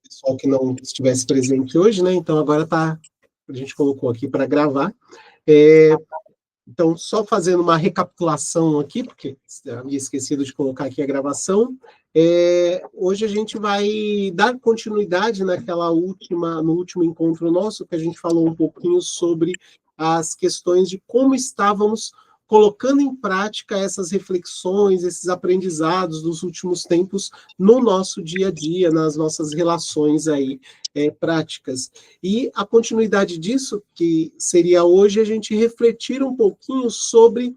pessoal que não estivesse presente hoje, né? Então agora tá, a gente colocou aqui para gravar. Então, só fazendo uma recapitulação aqui, porque eu havia esquecido de colocar aqui a gravação. Hoje a gente vai dar continuidade no último encontro nosso, que a gente falou um pouquinho sobre as questões de como estávamos colocando em prática essas reflexões, esses aprendizados dos últimos tempos no nosso dia a dia, nas nossas relações aí práticas. E a continuidade disso, que seria hoje a gente refletir um pouquinho sobre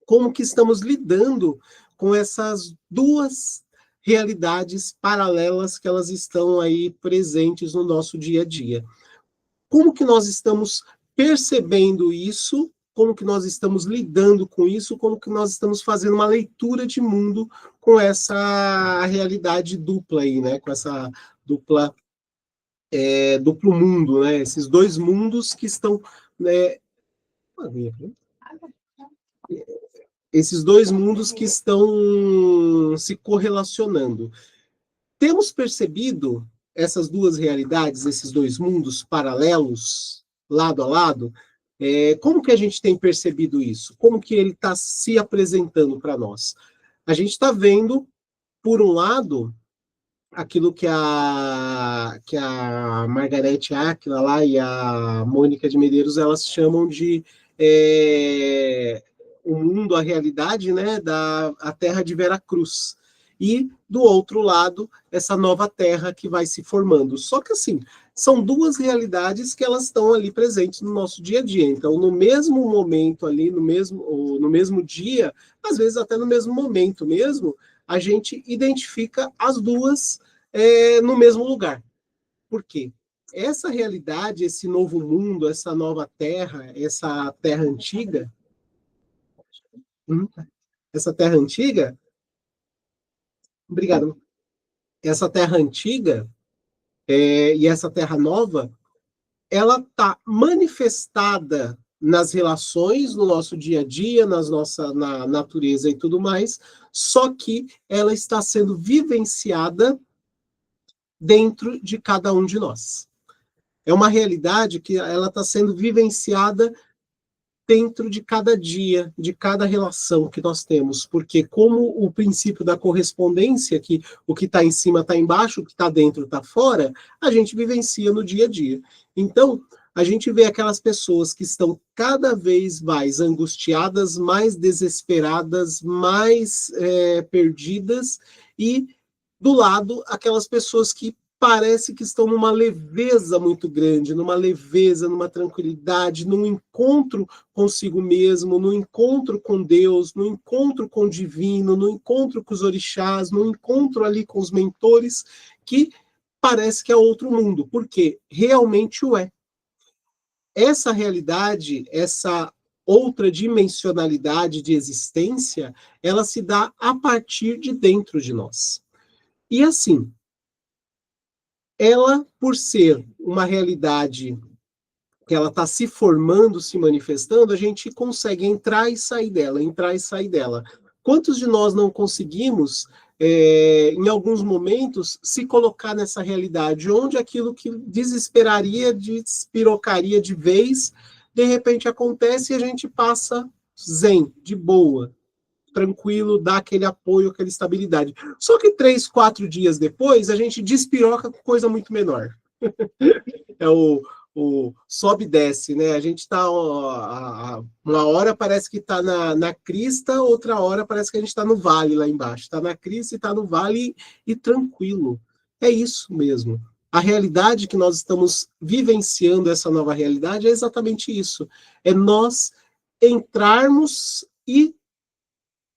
como que estamos lidando com essas duas realidades paralelas que elas estão aí presentes no nosso dia a dia. Como que nós estamos percebendo isso? Como que nós estamos lidando com isso? Como que nós estamos fazendo uma leitura de mundo com essa realidade dupla aí, né? Com essa duplo mundo, né? Esses dois mundos que estão, né? Esses dois mundos que estão se correlacionando. Temos percebido essas duas realidades, esses dois mundos paralelos, lado a lado? Como que a gente tem percebido isso? Como que ele está se apresentando para nós? A gente está vendo, por um lado, aquilo que a Margarete Áquila lá e a Mônica de Medeiros elas chamam de o mundo, a realidade, né, a terra de Veracruz. E, do outro lado, essa nova terra que vai se formando. Só que, assim, são duas realidades que elas estão ali presentes no nosso dia a dia. Então, no mesmo momento ali, no mesmo dia, às vezes até no mesmo momento mesmo, a gente identifica as duas no mesmo lugar. Por quê? Essa realidade, esse novo mundo, essa nova terra, essa terra antiga, obrigado, essa terra antiga e essa terra nova, ela está manifestada nas relações, no nosso dia a dia, na natureza e tudo mais, só que ela está sendo vivenciada dentro de cada um de nós. É uma realidade que ela está sendo vivenciada dentro de cada dia, de cada relação que nós temos, porque como o princípio da correspondência, que o que está em cima está embaixo, o que está dentro está fora, a gente vivencia no dia a dia. Então, a gente vê aquelas pessoas que estão cada vez mais angustiadas, mais desesperadas, mais perdidas, e do lado, aquelas pessoas que parece que estão numa leveza muito grande, numa leveza, numa tranquilidade, num encontro consigo mesmo, no encontro com Deus, no encontro com o divino, no encontro com os orixás, no encontro ali com os mentores, que parece que é outro mundo, porque realmente o é. Essa realidade, essa outra dimensionalidade de existência, ela se dá a partir de dentro de nós. E assim, ela, por ser uma realidade que ela está se formando, se manifestando, a gente consegue entrar e sair dela, entrar e sair dela. Quantos de nós não conseguimos, em alguns momentos, se colocar nessa realidade, onde aquilo que desesperaria, despirocaria de vez, de repente acontece e a gente passa zen, de boa, tranquilo, dá aquele apoio, aquela estabilidade. Só que 3, 4 dias depois, a gente despiroca com coisa muito menor. É o sobe e desce, né? A gente está, uma hora parece que está na crista, outra hora parece que a gente está no vale lá embaixo. Está na crista e está no vale e tranquilo. É isso mesmo. A realidade que nós estamos vivenciando, essa nova realidade, é exatamente isso. É nós entrarmos e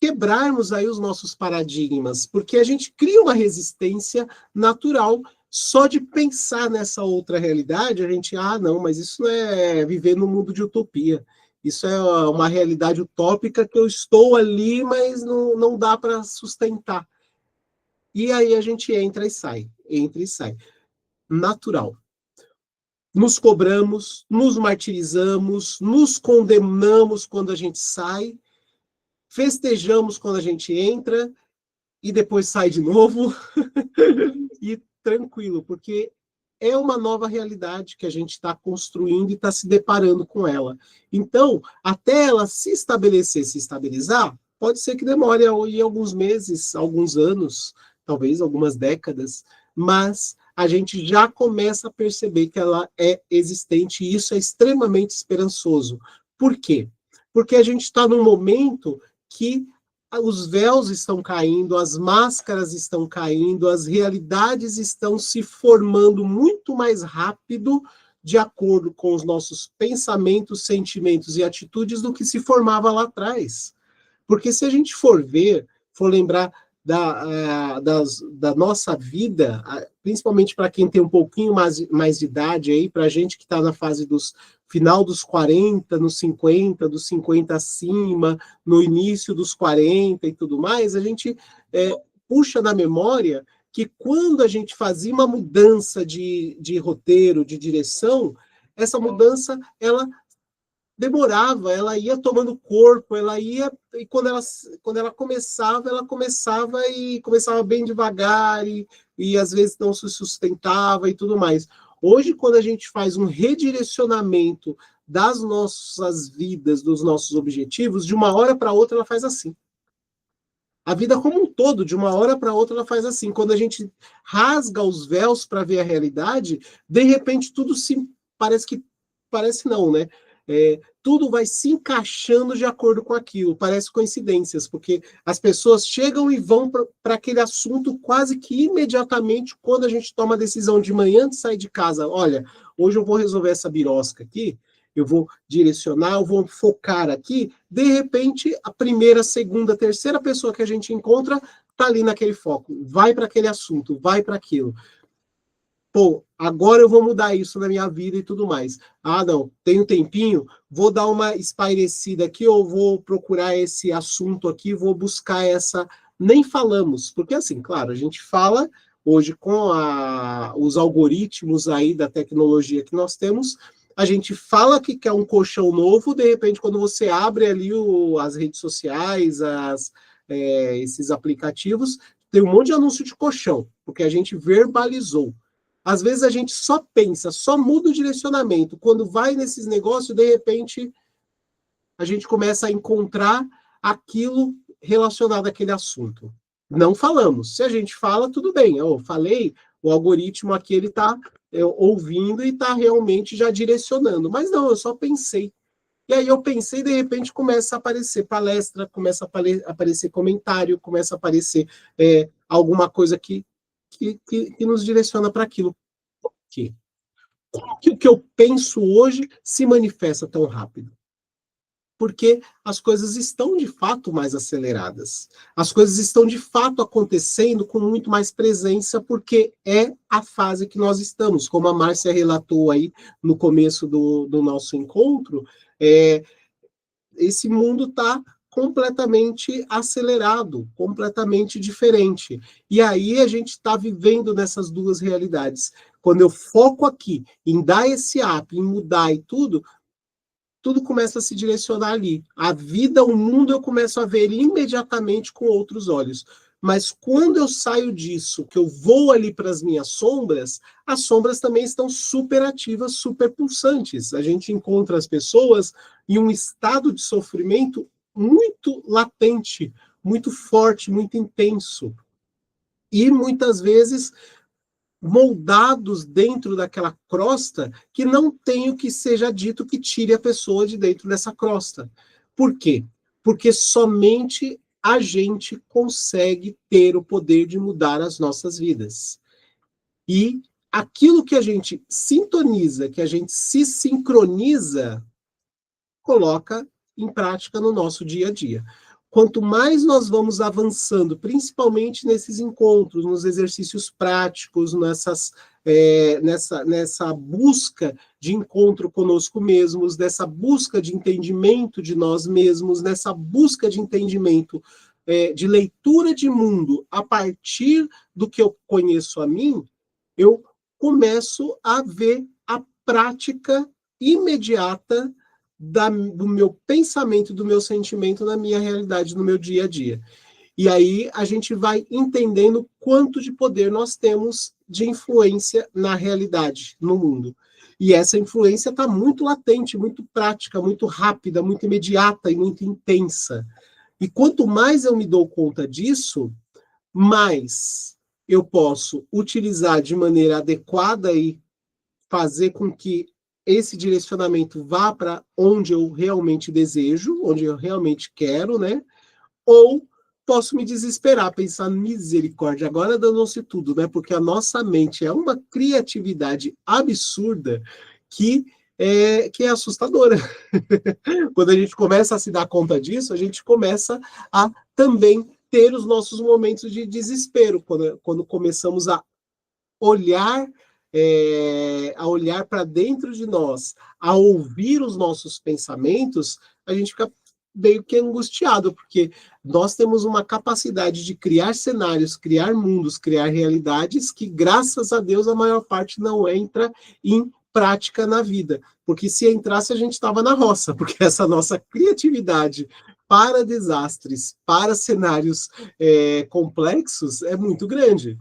quebrarmos aí os nossos paradigmas, porque a gente cria uma resistência natural só de pensar nessa outra realidade. A gente, não, mas isso não é viver no mundo de utopia. Isso é uma realidade utópica que eu estou ali, mas não dá para sustentar. E aí a gente entra e sai. Natural. Nos cobramos, nos martirizamos, nos condenamos quando a gente sai, festejamos quando a gente entra e depois sai de novo e tranquilo, porque é uma nova realidade que a gente está construindo e está se deparando com ela. Então, até ela se estabelecer, se estabilizar, pode ser que demore aí alguns meses, alguns anos, talvez algumas décadas, mas a gente já começa a perceber que ela é existente e isso é extremamente esperançoso. Por quê? Porque a gente está num momento que os véus estão caindo, as máscaras estão caindo, as realidades estão se formando muito mais rápido de acordo com os nossos pensamentos, sentimentos e atitudes do que se formava lá atrás. Porque se a gente for ver, for lembrar da nossa vida, principalmente para quem tem um pouquinho mais de idade aí, para a gente que está na fase dos final dos 40, nos 50, dos 50 acima, no início dos 40 e tudo mais, a gente puxa na memória que quando a gente fazia uma mudança de roteiro, de direção, essa mudança, ela demorava, ela ia tomando corpo, ela ia, e quando ela começava e começava bem devagar, e às vezes não se sustentava e tudo mais. Hoje, quando a gente faz um redirecionamento das nossas vidas, dos nossos objetivos, de uma hora para outra ela faz assim. A vida como um todo, de uma hora para outra, ela faz assim. Quando a gente rasga os véus para ver a realidade, de repente tudo se parece não, né? Tudo vai se encaixando de acordo com aquilo, parece coincidências, porque as pessoas chegam e vão para aquele assunto quase que imediatamente quando a gente toma a decisão de manhã de sair de casa. Olha, hoje eu vou resolver essa birosca aqui, eu vou direcionar, eu vou focar aqui, de repente, a primeira, segunda, terceira pessoa que a gente encontra está ali naquele foco, vai para aquele assunto, vai para aquilo. Pô, agora eu vou mudar isso na minha vida e tudo mais. Ah, não, tem um tempinho, vou dar uma espairecida aqui, ou vou procurar esse assunto aqui, vou buscar essa... Nem falamos, porque assim, claro, a gente fala hoje com os algoritmos aí da tecnologia que nós temos, a gente fala que quer um colchão novo, de repente, quando você abre ali as redes sociais, esses aplicativos, tem um monte de anúncio de colchão, porque a gente verbalizou. Às vezes a gente só pensa, só muda o direcionamento. Quando vai nesses negócios, de repente, a gente começa a encontrar aquilo relacionado àquele assunto. Não falamos. Se a gente fala, tudo bem. Eu falei, o algoritmo aqui ele está ouvindo e está realmente já direcionando. Mas não, eu só pensei. E aí eu pensei, de repente, começa a aparecer palestra, começa a aparecer comentário, começa a aparecer alguma coisa que nos direciona para aquilo. Por quê? Como que o que eu penso hoje se manifesta tão rápido? Porque as coisas estão de fato mais aceleradas. As coisas estão de fato acontecendo com muito mais presença, porque é a fase que nós estamos. Como a Márcia relatou aí no começo do nosso encontro, esse mundo está completamente acelerado, completamente diferente. E aí a gente está vivendo nessas duas realidades. Quando eu foco aqui em dar esse up, em mudar e tudo começa a se direcionar ali. A vida, o mundo, eu começo a ver imediatamente com outros olhos. Mas quando eu saio disso, que eu vou ali para as minhas sombras, as sombras também estão super ativas, super pulsantes. A gente encontra as pessoas em um estado de sofrimento muito latente, muito forte, muito intenso. E muitas vezes moldados dentro daquela crosta que não tem o que seja dito que tire a pessoa de dentro dessa crosta. Por quê? Porque somente a gente consegue ter o poder de mudar as nossas vidas. E aquilo que a gente sintoniza, que a gente se sincroniza, coloca em prática no nosso dia a dia. Quanto mais nós vamos avançando, principalmente nesses encontros, nos exercícios práticos, nessa busca de encontro conosco mesmos, nessa busca de entendimento de nós mesmos, nessa busca de entendimento, de leitura de mundo a partir do que eu conheço a mim, eu começo a ver a prática imediata do meu pensamento, do meu sentimento na minha realidade, no meu dia a dia. E aí a gente vai entendendo quanto de poder nós temos de influência na realidade, no mundo. E essa influência está muito latente, muito prática, muito rápida, muito imediata e muito intensa. E quanto mais eu me dou conta disso, mais eu posso utilizar de maneira adequada e fazer com que esse direcionamento vá para onde eu realmente desejo, onde eu realmente quero, né? Ou posso me desesperar, pensar, misericórdia, agora danou-se tudo, né? Porque a nossa mente é uma criatividade absurda que é assustadora. Quando a gente começa a se dar conta disso, a gente começa a também ter os nossos momentos de desespero, quando começamos olhar a olhar para dentro de nós, a ouvir os nossos pensamentos, a gente fica meio que angustiado, porque nós temos uma capacidade de criar cenários, criar mundos, criar realidades que, graças a Deus, a maior parte não entra em prática na vida. Porque se entrasse, a gente estava na roça, porque essa nossa criatividade para desastres, para cenários complexos, é muito grande.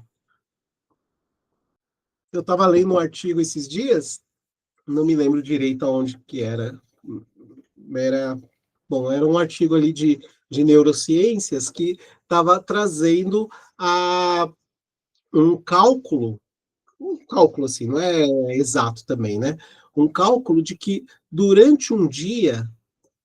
Eu estava lendo um artigo esses dias, não me lembro direito aonde que era. Era um artigo ali de neurociências que estava trazendo um cálculo assim, não é exato também, né? Um cálculo de que durante um dia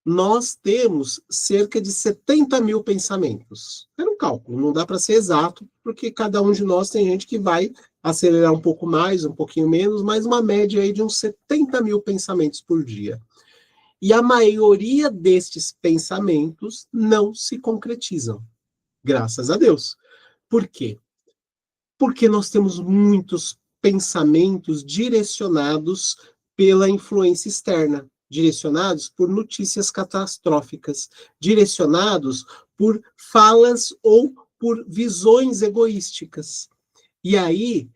nós temos cerca de 70 mil pensamentos. Era um cálculo, não dá para ser exato, porque cada um de nós tem gente que vai acelerar um pouco mais, um pouquinho menos, mas uma média aí de uns 70 mil pensamentos por dia. E a maioria destes pensamentos não se concretizam, graças a Deus. Por quê? Porque nós temos muitos pensamentos direcionados pela influência externa, direcionados por notícias catastróficas, direcionados por falas ou por visões egoísticas. E aí,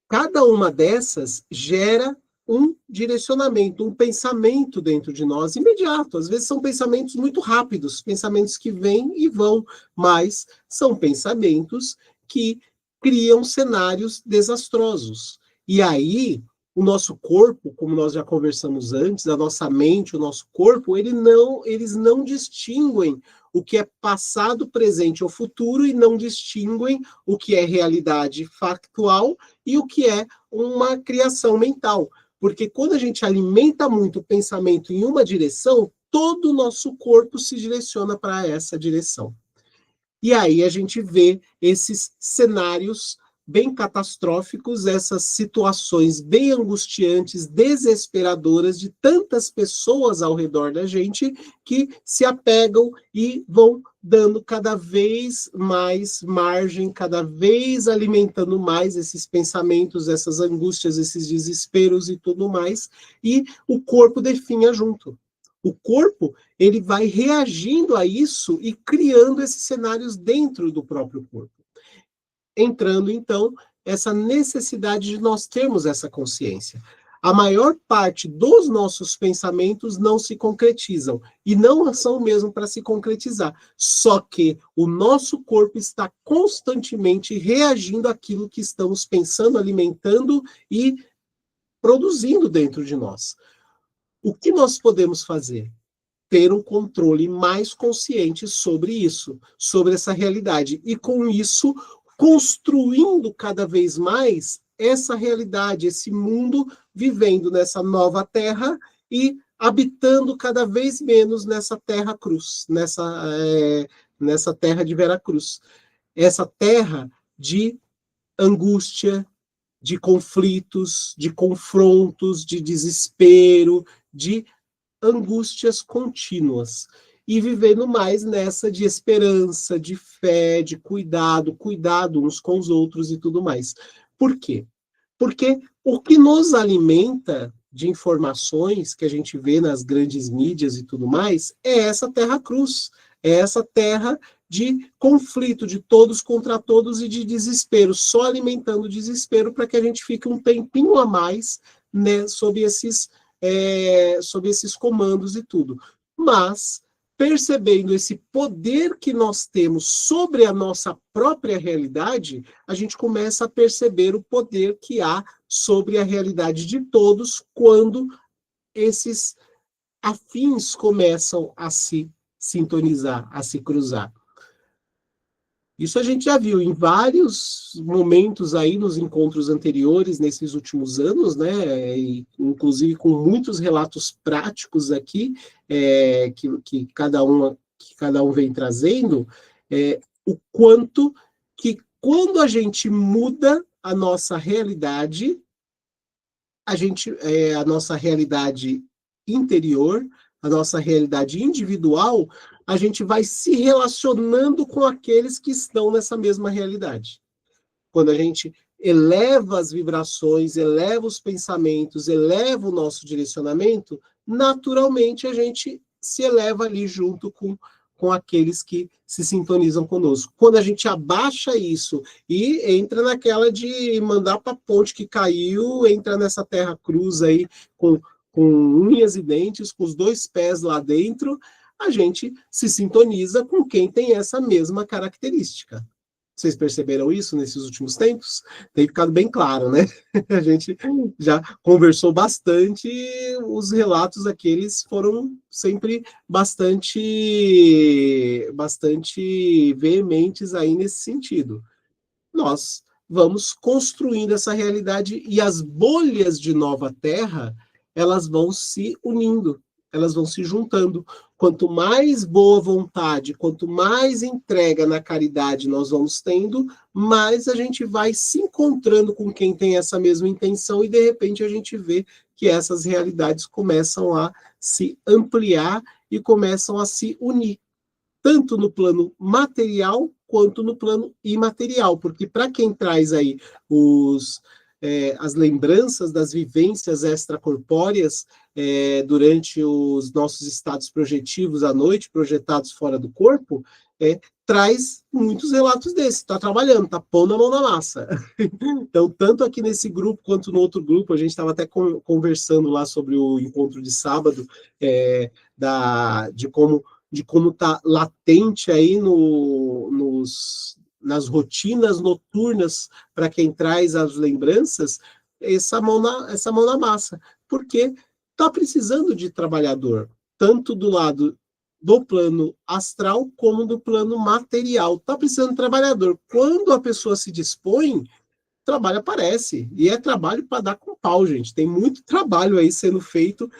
cada uma dessas gera um direcionamento, um pensamento dentro de nós imediato. Às vezes são pensamentos muito rápidos, pensamentos que vêm e vão, mas são pensamentos que criam cenários desastrosos. E aí, o nosso corpo, como nós já conversamos antes, a nossa mente, o nosso corpo, eles não distinguem o que é passado, presente ou futuro e não distinguem o que é realidade factual e o que é uma criação mental. Porque quando a gente alimenta muito o pensamento em uma direção, todo o nosso corpo se direciona para essa direção. E aí a gente vê esses cenários bem catastróficos, essas situações bem angustiantes, desesperadoras de tantas pessoas ao redor da gente que se apegam e vão dando cada vez mais margem, cada vez alimentando mais esses pensamentos, essas angústias, esses desesperos e tudo mais, e o corpo definha junto. O corpo, ele vai reagindo a isso e criando esses cenários dentro do próprio corpo. Entrando, então, essa necessidade de nós termos essa consciência. A maior parte dos nossos pensamentos não se concretizam, e não são mesmo para se concretizar. Só que o nosso corpo está constantemente reagindo àquilo que estamos pensando, alimentando e produzindo dentro de nós. O que nós podemos fazer? Ter um controle mais consciente sobre isso, sobre essa realidade. E com isso, construindo cada vez mais essa realidade, esse mundo, vivendo nessa nova terra e habitando cada vez menos nessa terra cruz, nessa terra de Veracruz. Essa terra de angústia, de conflitos, de confrontos, de desespero, de angústias contínuas. E vivendo mais nessa de esperança, de fé, de cuidado uns com os outros e tudo mais. Por quê? Porque o que nos alimenta de informações que a gente vê nas grandes mídias e tudo mais é essa terra cruz, é essa terra de conflito de todos contra todos e de desespero, só alimentando o desespero para que a gente fique um tempinho a mais, né, sob esses comandos e tudo. Mas percebendo esse poder que nós temos sobre a nossa própria realidade, a gente começa a perceber o poder que há sobre a realidade de todos quando esses afins começam a se sintonizar, a se cruzar. Isso a gente já viu em vários momentos aí nos encontros anteriores, nesses últimos anos, né? E, inclusive com muitos relatos práticos aqui, que cada um vem trazendo, o quanto que quando a gente muda a nossa realidade, a nossa realidade interior, a nossa realidade individual, a gente vai se relacionando com aqueles que estão nessa mesma realidade. Quando a gente eleva as vibrações, eleva os pensamentos, eleva o nosso direcionamento, naturalmente a gente se eleva ali junto com aqueles que se sintonizam conosco. Quando a gente abaixa isso e entra naquela de mandar para a ponte que caiu, entra nessa terra cruz aí com unhas e dentes, com os dois pés lá dentro, a gente se sintoniza com quem tem essa mesma característica. Vocês perceberam isso nesses últimos tempos? Tem ficado bem claro, né? A gente já conversou bastante, os relatos aqueles foram sempre bastante veementes aí nesse sentido. Nós vamos construindo essa realidade e as bolhas de nova terra, elas vão se unindo, elas vão se juntando. Quanto mais boa vontade, quanto mais entrega na caridade nós vamos tendo, mais a gente vai se encontrando com quem tem essa mesma intenção e, de repente, a gente vê que essas realidades começam a se ampliar e começam a se unir, tanto no plano material quanto no plano imaterial, porque para quem traz aí as lembranças das vivências extracorpóreas durante os nossos estados projetivos à noite, projetados fora do corpo, traz muitos relatos desses, está trabalhando, está pondo a mão na massa. Então, tanto aqui nesse grupo quanto no outro grupo, a gente estava até conversando lá sobre o encontro de sábado, de como está latente aí nas rotinas noturnas para quem traz as lembranças, essa mão na massa, porque está precisando de trabalhador, tanto do lado do plano astral como do plano material. Está precisando de trabalhador. Quando a pessoa se dispõe, trabalho aparece. E é trabalho para dar com pau, gente. Tem muito trabalho aí sendo feito,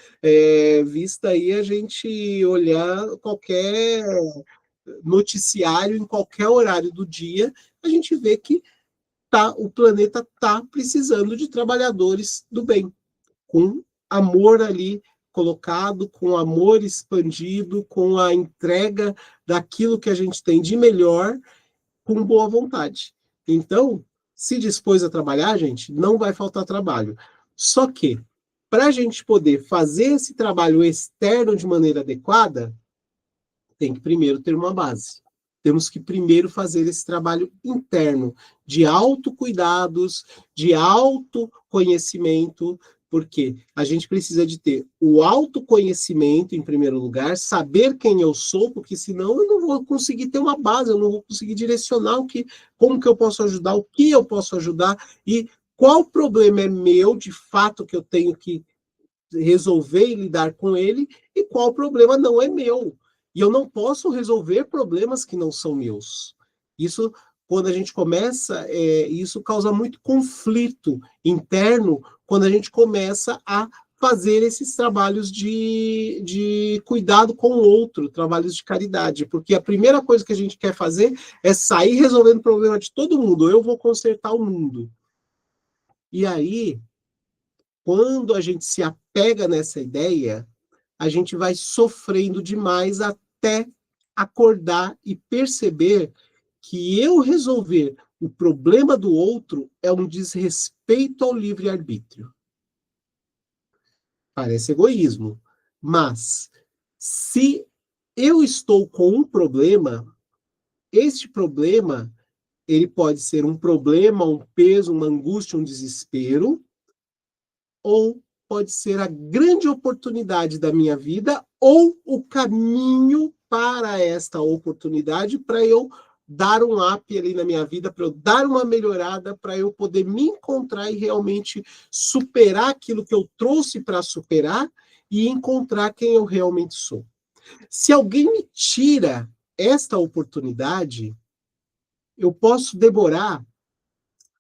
vista aí a gente olhar qualquer noticiário em qualquer horário do dia, a gente vê que o planeta está precisando de trabalhadores do bem, com amor ali colocado, com amor expandido, com a entrega daquilo que a gente tem de melhor, com boa vontade. Então, se dispôs a trabalhar, gente, não vai faltar trabalho. Só que, para a gente poder fazer esse trabalho externo de maneira adequada, tem que primeiro ter uma base. Temos que primeiro fazer esse trabalho interno de autocuidados, de autoconhecimento, porque a gente precisa de ter o autoconhecimento em primeiro lugar, saber quem eu sou, porque senão eu não vou conseguir ter uma base, eu não vou conseguir direcionar como que eu posso ajudar, o que eu posso ajudar e qual problema é meu, de fato, que eu tenho que resolver e lidar com ele, e qual problema não é meu. E eu não posso resolver problemas que não são meus. Isso, quando a gente começa, isso causa muito conflito interno quando a gente começa a fazer esses trabalhos de cuidado com o outro, trabalhos de caridade, porque a primeira coisa que a gente quer fazer é sair resolvendo o problema de todo mundo, eu vou consertar o mundo. E aí, quando a gente se apega nessa ideia, a gente vai sofrendo demais até acordar e perceber que eu resolver o problema do outro é um desrespeito ao livre-arbítrio. Parece egoísmo, mas se eu estou com um problema, este problema ele pode ser um problema, um peso, uma angústia, um desespero, ou pode ser a grande oportunidade da minha vida ou o caminho para esta oportunidade, para eu dar um up ali na minha vida, para eu dar uma melhorada, para eu poder me encontrar e realmente superar aquilo que eu trouxe para superar e encontrar quem eu realmente sou. Se alguém me tira esta oportunidade, eu posso demorar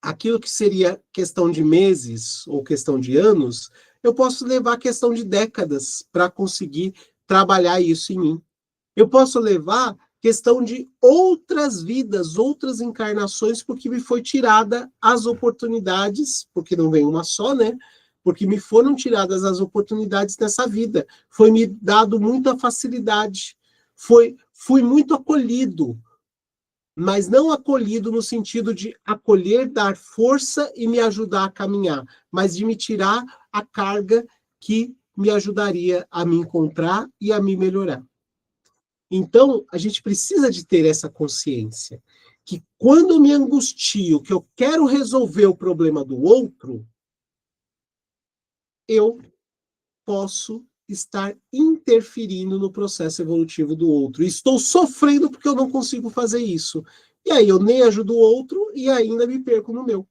aquilo que seria questão de meses ou questão de anos, eu posso levar questão de décadas para conseguir trabalhar isso em mim. Eu posso levar questão de outras vidas, outras encarnações, porque me foi tirada as oportunidades, porque não vem uma só, né? Porque me foram tiradas as oportunidades nessa vida. Foi me dado muita facilidade. Fui muito acolhido, mas não acolhido no sentido de acolher, dar força e me ajudar a caminhar, mas de me tirar a carga que me ajudaria a me encontrar e a me melhorar. Então, a gente precisa de ter essa consciência que quando me angustio, que eu quero resolver o problema do outro, eu posso estar interferindo no processo evolutivo do outro. Estou sofrendo porque eu não consigo fazer isso. E aí eu nem ajudo o outro e ainda me perco no meu.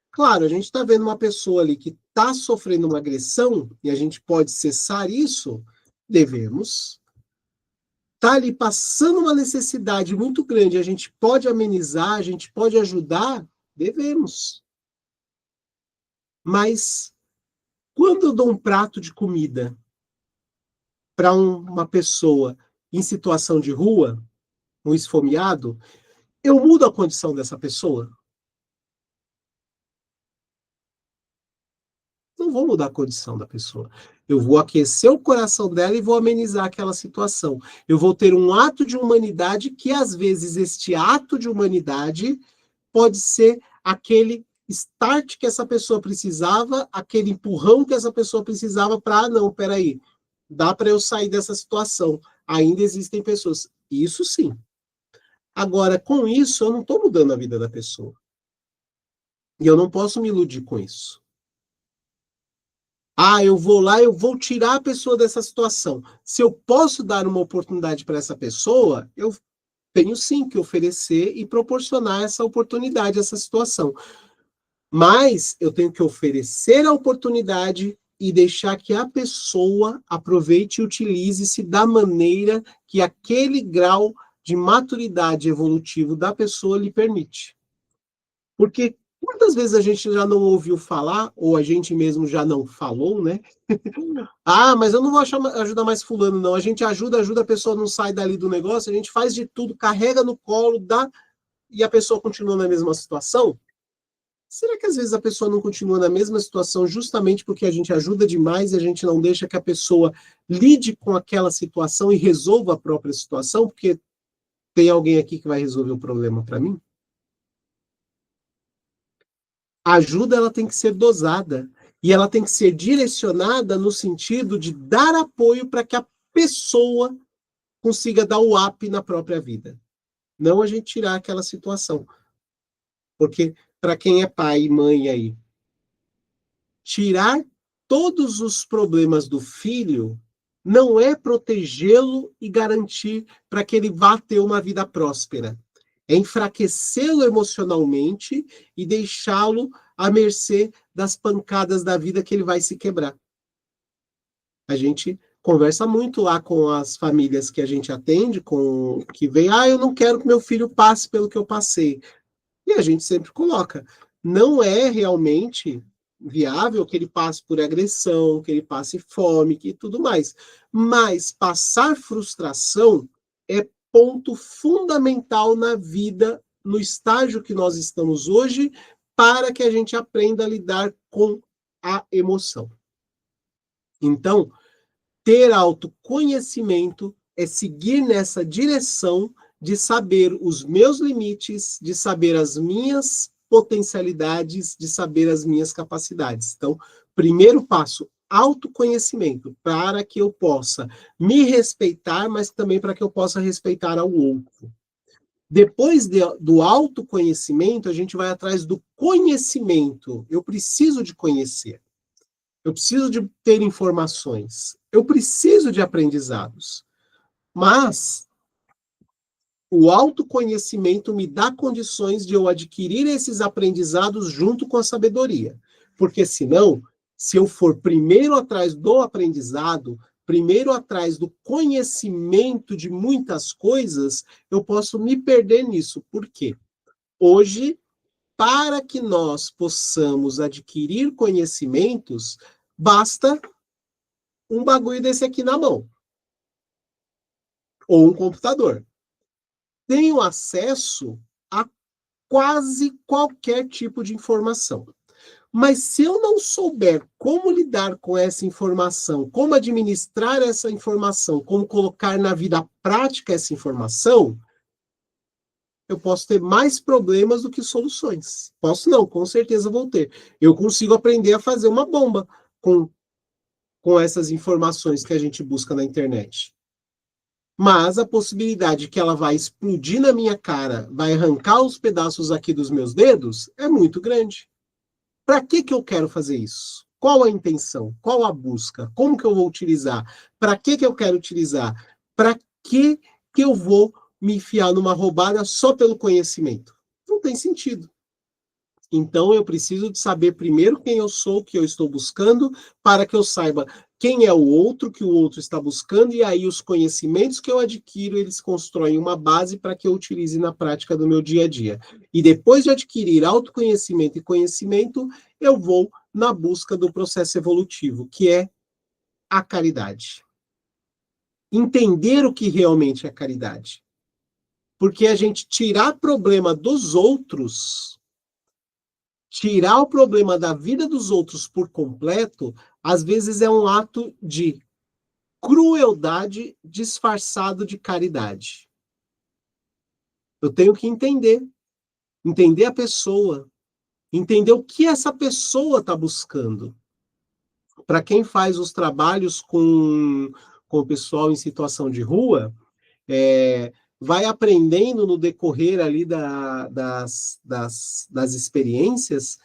Claro, a gente está vendo uma pessoa ali que está sofrendo uma agressão e a gente pode cessar isso, devemos. Está ali passando uma necessidade muito grande, a gente pode amenizar, a gente pode ajudar, devemos. Mas quando eu dou um prato de comida para uma pessoa em situação de rua, um esfomeado, eu mudo a condição dessa pessoa? Não vou mudar a condição da pessoa. Eu vou aquecer o coração dela e vou amenizar aquela situação. Eu vou ter um ato de humanidade que, às vezes, este ato de humanidade pode ser aquele start que essa pessoa precisava, aquele empurrão que essa pessoa precisava para, não, peraí, dá para eu sair dessa situação. Ainda existem pessoas. Isso sim. Agora, com isso, eu não estou mudando a vida da pessoa. E eu não posso me iludir com isso. Ah, eu vou lá, eu vou tirar a pessoa dessa situação. Se eu posso dar uma oportunidade para essa pessoa, eu tenho sim que oferecer e proporcionar essa oportunidade, essa situação. Mas eu tenho que oferecer a oportunidade e deixar que a pessoa aproveite e utilize-se da maneira que aquele grau de maturidade evolutivo da pessoa lhe permite. Porque quantas vezes a gente já não ouviu falar, ou a gente mesmo já não falou, né? Ah, mas eu não vou ajudar mais fulano, não. A gente ajuda, a pessoa não sai dali do negócio, a gente faz de tudo, carrega no colo, dá, e a pessoa continua na mesma situação? Será que às vezes a pessoa não continua na mesma situação justamente porque a gente ajuda demais e a gente não deixa que a pessoa lide com aquela situação e resolva a própria situação? Porque tem alguém aqui que vai resolver o problema para mim? A ajuda ela tem que ser dosada e ela tem que ser direcionada no sentido de dar apoio para que a pessoa consiga dar o up na própria vida. Não a gente tirar aquela situação. Porque para quem é pai e mãe aí, tirar todos os problemas do filho não é protegê-lo e garantir para que ele vá ter uma vida próspera. É enfraquecê-lo emocionalmente e deixá-lo à mercê das pancadas da vida que ele vai se quebrar. A gente conversa muito lá com as famílias que a gente atende, com que vem, eu não quero que meu filho passe pelo que eu passei. E a gente sempre coloca, não é realmente viável que ele passe por agressão, que ele passe fome, e tudo mais. Mas passar frustração é ponto fundamental na vida, no estágio que nós estamos hoje, para que a gente aprenda a lidar com a emoção. Então, ter autoconhecimento é seguir nessa direção de saber os meus limites, de saber as minhas potencialidades, de saber as minhas capacidades. Então, primeiro passo, autoconhecimento, para que eu possa me respeitar, mas também para que eu possa respeitar ao outro. Depois do autoconhecimento, a gente vai atrás do conhecimento. Eu preciso de conhecer. eu preciso de ter informações, eu preciso de aprendizados, mas o autoconhecimento me dá condições de eu adquirir esses aprendizados junto com a sabedoria. Porque senão, se eu for primeiro atrás do aprendizado, primeiro atrás do conhecimento de muitas coisas, eu posso me perder nisso. Por quê? Hoje, para que nós possamos adquirir conhecimentos, basta um bagulho desse aqui na mão, ou um computador. Tenho acesso a quase qualquer tipo de informação. Mas se eu não souber como lidar com essa informação, como administrar essa informação, como colocar na vida prática essa informação, eu posso ter mais problemas do que soluções. Posso não, com certeza vou ter. Eu consigo aprender a fazer uma bomba com essas informações que a gente busca na internet. Mas a possibilidade que ela vai explodir na minha cara, vai arrancar os pedaços aqui dos meus dedos, é muito grande. Para que eu quero fazer isso? Qual a intenção? Qual a busca? Como que eu vou utilizar? Para que eu quero utilizar? Para que eu vou me enfiar numa roubada só pelo conhecimento? Não tem sentido. Então, eu preciso de saber primeiro quem eu sou, o que eu estou buscando, para que eu saiba quem é o outro que o outro está buscando, e aí os conhecimentos que eu adquiro, eles constroem uma base para que eu utilize na prática do meu dia a dia. E depois de adquirir autoconhecimento e conhecimento, eu vou na busca do processo evolutivo, que é a caridade. Entender o que realmente é caridade. Porque a gente tirar problema dos outros, tirar o problema da vida dos outros por completo, às vezes é um ato de crueldade disfarçado de caridade. Eu tenho que entender a pessoa, entender o que essa pessoa está buscando. Para quem faz os trabalhos com o pessoal em situação de rua, vai aprendendo no decorrer ali das experiências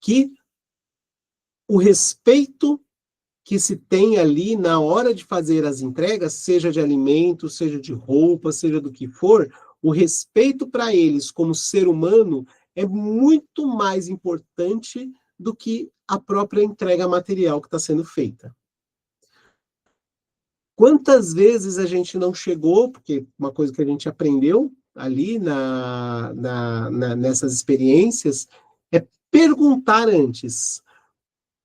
que o respeito que se tem ali na hora de fazer as entregas, seja de alimentos, seja de roupa, seja do que for, o respeito para eles como ser humano é muito mais importante do que a própria entrega material que está sendo feita. Quantas vezes a gente não chegou, porque uma coisa que a gente aprendeu ali nessas experiências, é perguntar antes,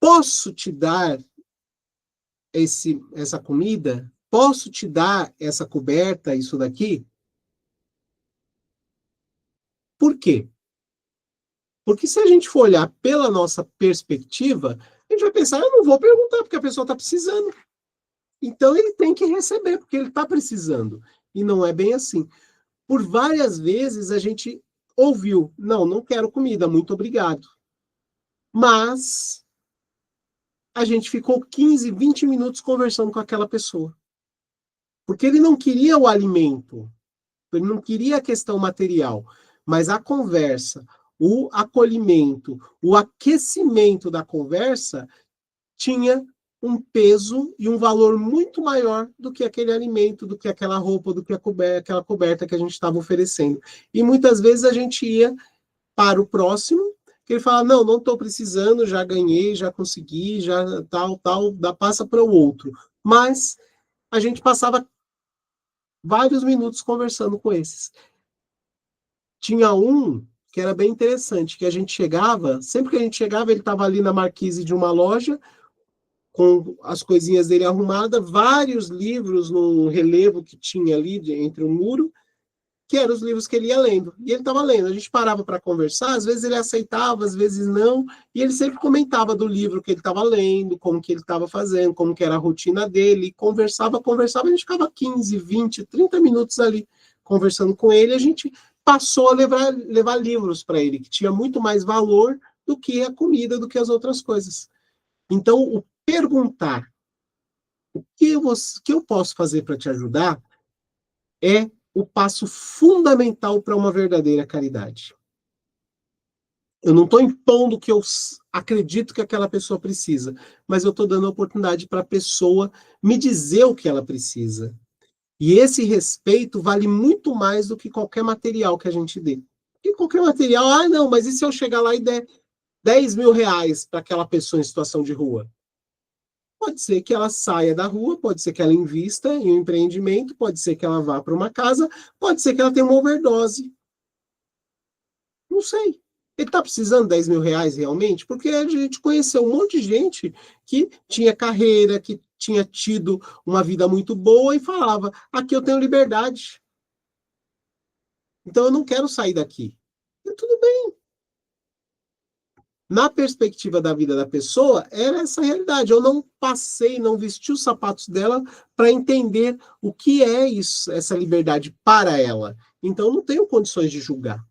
posso te dar essa comida? Posso te dar essa coberta, isso daqui? Por quê? Porque se a gente for olhar pela nossa perspectiva, a gente vai pensar, eu não vou perguntar porque a pessoa está precisando. Então ele tem que receber, porque ele está precisando. E não é bem assim. Por várias vezes a gente ouviu, não quero comida, muito obrigado. Mas a gente ficou 15, 20 minutos conversando com aquela pessoa. Porque ele não queria o alimento, ele não queria a questão material, mas a conversa, o acolhimento, o aquecimento da conversa tinha um peso e um valor muito maior do que aquele alimento, do que aquela roupa, do que aquela coberta que a gente estava oferecendo. E muitas vezes a gente ia para o próximo, que ele fala, não estou precisando, já ganhei, já consegui, já tal, passa para o outro. Mas a gente passava vários minutos conversando com esses. Tinha um que era bem interessante, que a gente chegava, sempre que a gente chegava, ele estava ali na marquise de uma loja, com as coisinhas dele arrumadas, vários livros no relevo que tinha ali entre o muro, que eram os livros que ele ia lendo. E ele estava lendo. A gente parava para conversar, às vezes ele aceitava, às vezes não, e ele sempre comentava do livro que ele estava lendo, como que ele estava fazendo, como que era a rotina dele, e conversava, a gente ficava 15, 20, 30 minutos ali conversando com ele, e a gente passou a levar livros para ele, que tinha muito mais valor do que a comida, do que as outras coisas. Então, o perguntar o que eu posso fazer para te ajudar é o passo fundamental para uma verdadeira caridade. Eu não estou impondo que eu acredito que aquela pessoa precisa, mas eu estou dando a oportunidade para a pessoa me dizer o que ela precisa. E esse respeito vale muito mais do que qualquer material que a gente dê. E qualquer material, não, mas e se eu chegar lá e der 10 mil reais para aquela pessoa em situação de rua? Pode ser que ela saia da rua, pode ser que ela invista em um empreendimento, pode ser que ela vá para uma casa, pode ser que ela tenha uma overdose. Não sei. Ele está precisando de 10 mil reais realmente? Porque a gente conheceu um monte de gente que tinha carreira, que tinha tido uma vida muito boa e falava: aqui eu tenho liberdade. Então eu não quero sair daqui. E tudo bem. Na perspectiva da vida da pessoa, era essa a realidade. Eu não passei, não vesti os sapatos dela para entender o que é isso, essa liberdade para ela. Então, eu não tenho condições de julgar.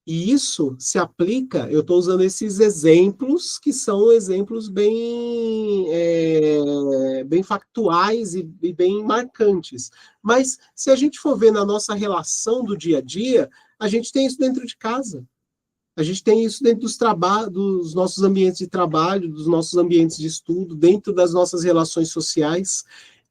E isso se aplica, eu estou usando esses exemplos, que são exemplos bem factuais e bem marcantes. Mas, se a gente for ver na nossa relação do dia a dia, a gente tem isso dentro de casa. A gente tem isso dentro dos nossos ambientes de trabalho, dos nossos ambientes de estudo, dentro das nossas relações sociais.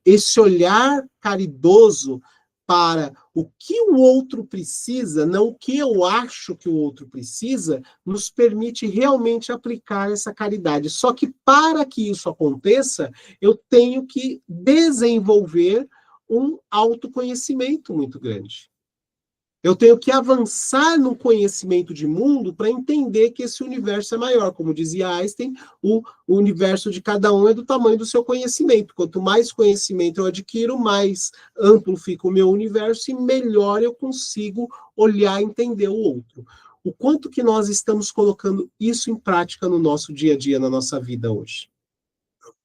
Esse olhar caridoso para o que o outro precisa, não o que eu acho que o outro precisa, nos permite realmente aplicar essa caridade. Só que para que isso aconteça, eu tenho que desenvolver um autoconhecimento muito grande. Eu tenho que avançar no conhecimento de mundo para entender que esse universo é maior. Como dizia Einstein, o universo de cada um é do tamanho do seu conhecimento. Quanto mais conhecimento eu adquiro, mais amplo fica o meu universo e melhor eu consigo olhar e entender o outro. O quanto que nós estamos colocando isso em prática no nosso dia a dia, na nossa vida hoje?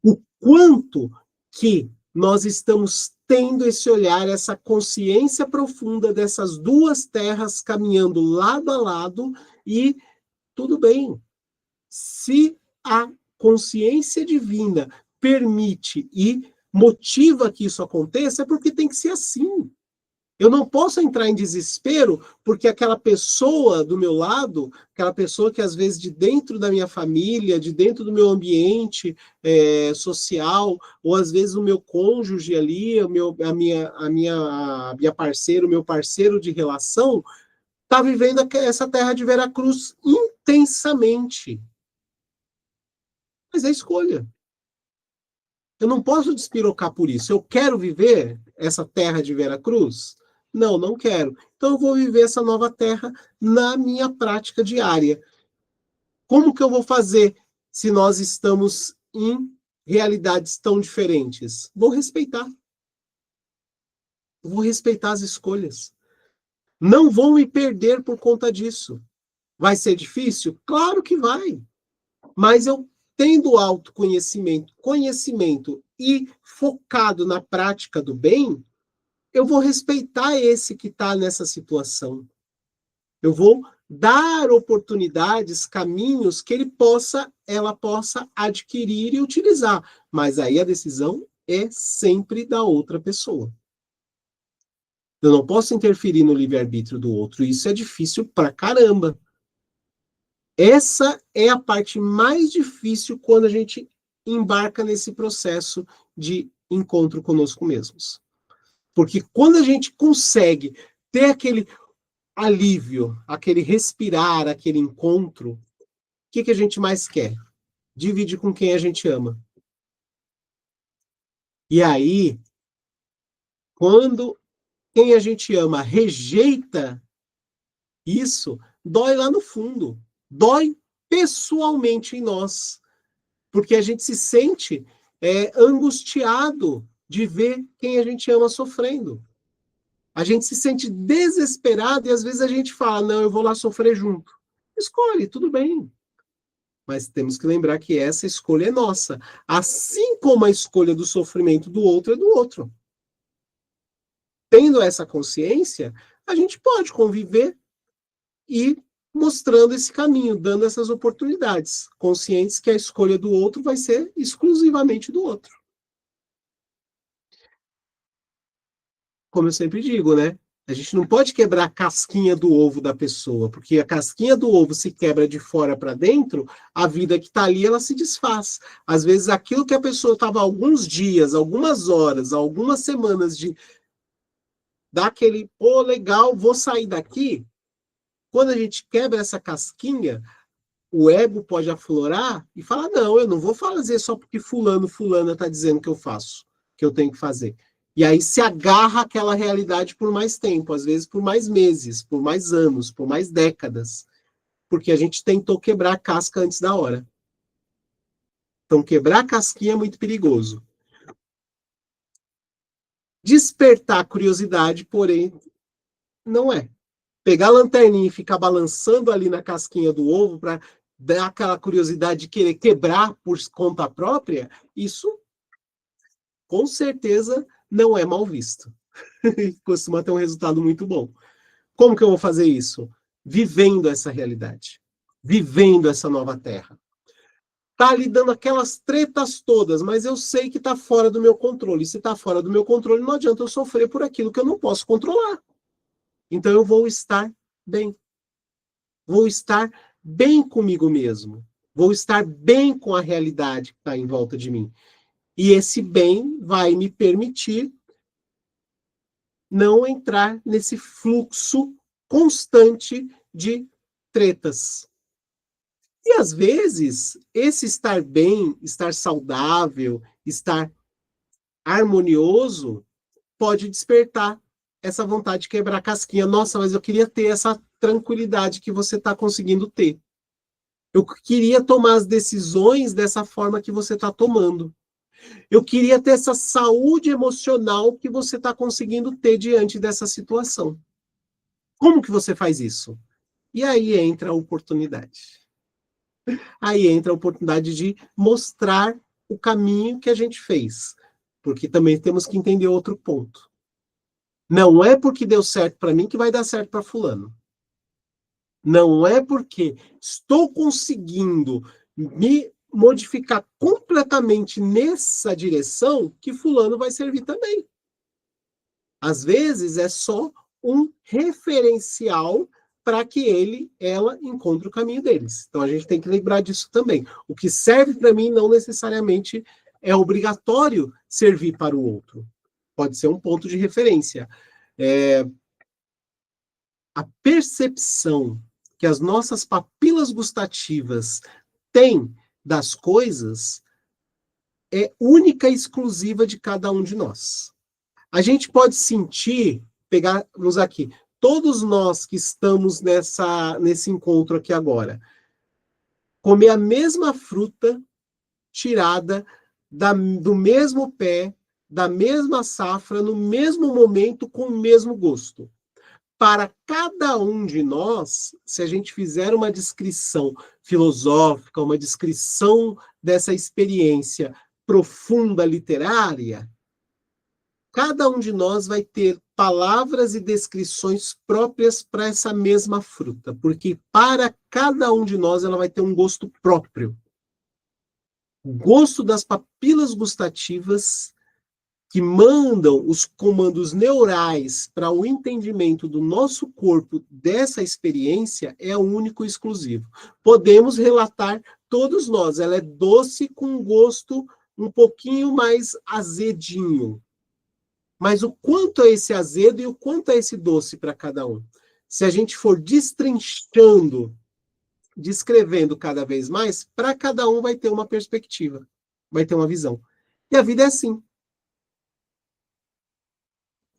O quanto que nós estamos tendo esse olhar, essa consciência profunda dessas duas terras caminhando lado a lado e tudo bem. Se a consciência divina permite e motiva que isso aconteça, é porque tem que ser assim. Eu não posso entrar em desespero porque aquela pessoa do meu lado, aquela pessoa que às vezes de dentro da minha família, de dentro do meu ambiente social, ou às vezes o meu cônjuge ali, a minha parceira, o meu parceiro de relação, está vivendo essa terra de Veracruz intensamente. Mas é escolha. Eu não posso despirocar por isso. Eu quero viver essa terra de Veracruz? Não, não quero. Então eu vou viver essa nova terra na minha prática diária. Como que eu vou fazer se nós estamos em realidades tão diferentes? Vou respeitar. Vou respeitar as escolhas. Não vou me perder por conta disso. Vai ser difícil? Claro que vai. Mas eu tendo autoconhecimento, conhecimento e focado na prática do bem, eu vou respeitar esse que está nessa situação. Eu vou dar oportunidades, caminhos que ela possa adquirir e utilizar. Mas aí a decisão é sempre da outra pessoa. Eu não posso interferir no livre-arbítrio do outro. Isso é difícil pra caramba. Essa é a parte mais difícil quando a gente embarca nesse processo de encontro conosco mesmos. Porque quando a gente consegue ter aquele alívio, aquele respirar, aquele encontro, o que a gente mais quer? Dividir com quem a gente ama. E aí, quando quem a gente ama rejeita isso, dói lá no fundo. Dói pessoalmente em nós. Porque a gente se sente angustiado de ver quem a gente ama sofrendo. A gente se sente desesperado e às vezes a gente fala, não, eu vou lá sofrer junto. Escolhe, tudo bem. Mas temos que lembrar que essa escolha é nossa. Assim como a escolha do sofrimento do outro é do outro. Tendo essa consciência, a gente pode conviver e mostrando esse caminho, dando essas oportunidades, conscientes que a escolha do outro vai ser exclusivamente do outro. Como eu sempre digo, né? A gente não pode quebrar a casquinha do ovo da pessoa, porque a casquinha do ovo se quebra de fora para dentro, a vida que está ali, ela se desfaz. Às vezes, aquilo que a pessoa estava alguns dias, algumas horas, algumas semanas de dar aquele, pô, legal, vou sair daqui. Quando a gente quebra essa casquinha, o ego pode aflorar e falar, não, eu não vou fazer só porque fulana está dizendo que eu faço, que eu tenho que fazer. E aí se agarra àquela realidade por mais tempo, às vezes por mais meses, por mais anos, por mais décadas, porque a gente tentou quebrar a casca antes da hora. Então, quebrar a casquinha é muito perigoso. Despertar a curiosidade, porém, não é. Pegar a lanterninha e ficar balançando ali na casquinha do ovo para dar aquela curiosidade de querer quebrar por conta própria, isso com certeza não é mal visto. Costuma ter um resultado muito bom. Como que eu vou fazer isso? Vivendo essa realidade. Vivendo essa nova terra. Tá ali dando aquelas tretas todas, mas eu sei que tá fora do meu controle. Se tá fora do meu controle, não adianta eu sofrer por aquilo que eu não posso controlar. Então eu vou estar bem. Vou estar bem comigo mesmo. Vou estar bem com a realidade que está em volta de mim. E esse bem vai me permitir não entrar nesse fluxo constante de tretas. E às vezes, esse estar bem, estar saudável, estar harmonioso, pode despertar essa vontade de quebrar a casquinha. Nossa, mas eu queria ter essa tranquilidade que você está conseguindo ter. Eu queria tomar as decisões dessa forma que você está tomando. Eu queria ter essa saúde emocional que você está conseguindo ter diante dessa situação. Como que você faz isso? E aí entra a oportunidade. Aí entra a oportunidade de mostrar o caminho que a gente fez. Porque também temos que entender outro ponto. Não é porque deu certo para mim que vai dar certo para fulano. Não é porque estou conseguindo me modificar completamente nessa direção que fulano vai servir também. Às vezes é só um referencial para que ela encontre o caminho deles. Então a gente tem que lembrar disso também. O que serve para mim não necessariamente é obrigatório servir para o outro. Pode ser um ponto de referência. A percepção que as nossas papilas gustativas têm das coisas é única e exclusiva de cada um de nós. A gente pode sentir, pegarmos aqui, todos nós que estamos nesse encontro aqui agora, comer a mesma fruta tirada do mesmo pé, da mesma safra, no mesmo momento, com o mesmo gosto. Para cada um de nós, se a gente fizer uma descrição filosófica, uma descrição dessa experiência profunda literária, cada um de nós vai ter palavras e descrições próprias para essa mesma fruta, porque para cada um de nós ela vai ter um gosto próprio. O gosto das papilas gustativas que mandam os comandos neurais para o entendimento do nosso corpo dessa experiência é único e exclusivo. Podemos relatar todos nós, ela é doce com gosto um pouquinho mais azedinho. Mas o quanto é esse azedo e o quanto é esse doce para cada um? Se a gente for destrinchando, descrevendo cada vez mais, para cada um vai ter uma perspectiva, vai ter uma visão. E a vida é assim.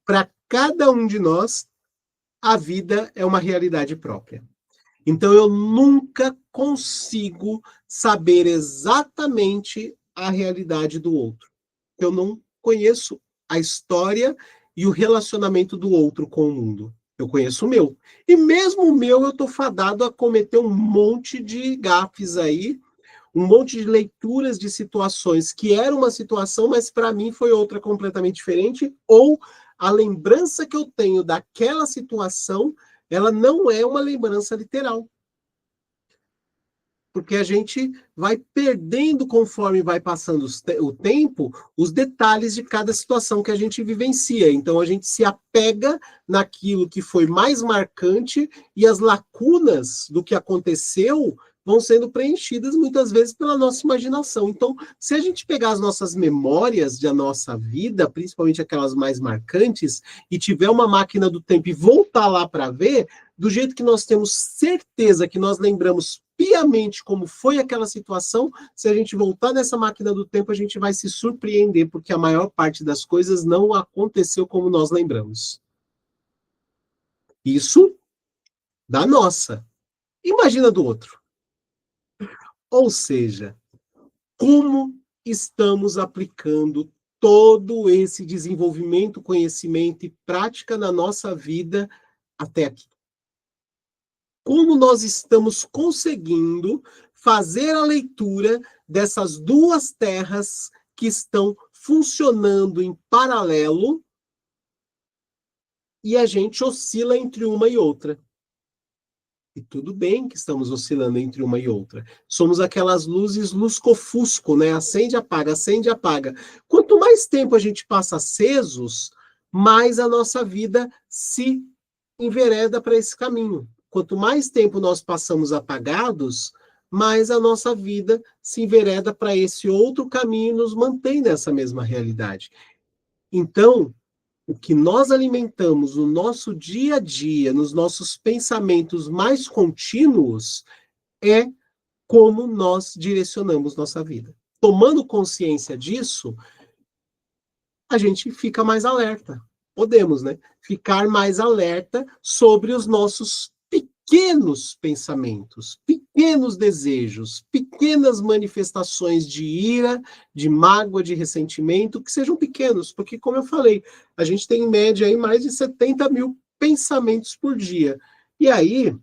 Para cada um de nós, a vida é uma realidade própria. Então, eu nunca consigo saber exatamente a realidade do outro. Eu não conheço a história e o relacionamento do outro com o mundo. Eu conheço o meu. E mesmo o meu, eu estou fadado a cometer um monte de gafes aí, um monte de leituras de situações que era uma situação, mas para mim foi outra completamente diferente, ou a lembrança que eu tenho daquela situação, ela não é uma lembrança literal. Porque a gente vai perdendo, conforme vai passando o tempo, os detalhes de cada situação que a gente vivencia. Então, a gente se apega naquilo que foi mais marcante e as lacunas do que aconteceu vão sendo preenchidas muitas vezes pela nossa imaginação. Então, se a gente pegar as nossas memórias da nossa vida, principalmente aquelas mais marcantes, e tiver uma máquina do tempo e voltar lá para ver, do jeito que nós temos certeza que nós lembramos piamente como foi aquela situação, se a gente voltar nessa máquina do tempo, a gente vai se surpreender, porque a maior parte das coisas não aconteceu como nós lembramos. Isso da nossa. Imagina do outro. Ou seja, como estamos aplicando todo esse desenvolvimento, conhecimento e prática na nossa vida até aqui? Como nós estamos conseguindo fazer a leitura dessas duas terras que estão funcionando em paralelo e a gente oscila entre uma e outra. E tudo bem que estamos oscilando entre uma e outra. Somos aquelas luzes lusco-fusco, né? Acende, apaga, acende, apaga. Quanto mais tempo a gente passa acesos, mais a nossa vida se envereda para esse caminho. Quanto mais tempo nós passamos apagados, mais a nossa vida se envereda para esse outro caminho e nos mantém nessa mesma realidade. Então, o que nós alimentamos no nosso dia a dia, nos nossos pensamentos mais contínuos, é como nós direcionamos nossa vida. Tomando consciência disso, a gente fica mais alerta. Podemos, né? Ficar mais alerta sobre os nossos pequenos pensamentos, pequenos desejos, pequenas manifestações de ira, de mágoa, de ressentimento, que sejam pequenos, porque, como eu falei, a gente tem em média aí mais de 70 mil pensamentos por dia. E aí,